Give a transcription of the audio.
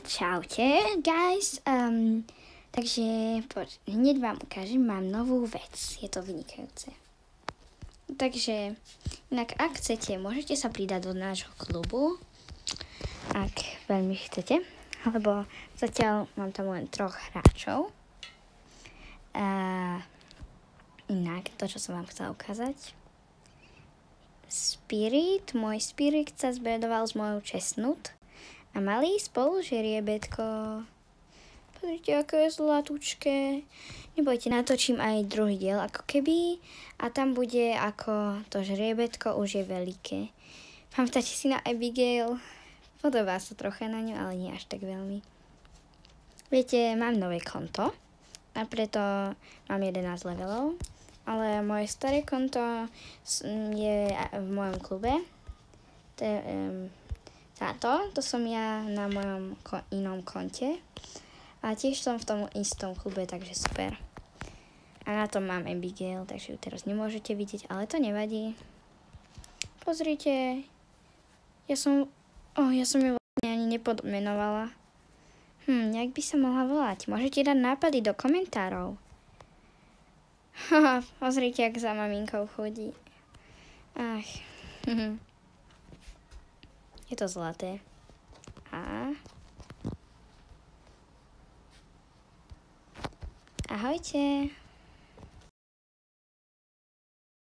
Čaute, guys. Takže hneď vám ukážem, mám novú vec. Je to vynikajúce. Takže, inak ak chcete, môžete sa pridať do nášho klubu, ak veľmi chcete, lebo zatiaľ mám tam len 3 hráčov. Inak, to, čo som vám chcela ukázať. Môj Spirit sa zbedoval s mojou Chestnut. A malý spolužriebetko. Pozrite, ako je zlatúčké. Nebojte, natočím aj druhý diel, ako keby. A tam bude, ako to žriebetko už je veľké. Pamätáte si na Abigail? Podobá sa trocha na ňu, ale nie až tak veľmi. Viete, mám nové konto. A preto mám 11 levelov. Ale moje staré konto je v mojom klube. To som ja na mojom inom konte. A tiež som v tom istom klube, takže super. A na tom mám Abigail, takže ju teraz nemôžete vidieť, ale to nevadí. Pozrite. Ja som ju vlastne ani nepodmenovala. Jak by sa mohla volať? Môžete dať nápady do komentárov. Pozrite, jak za maminkou chodí. Je to zlaté. Ahojte.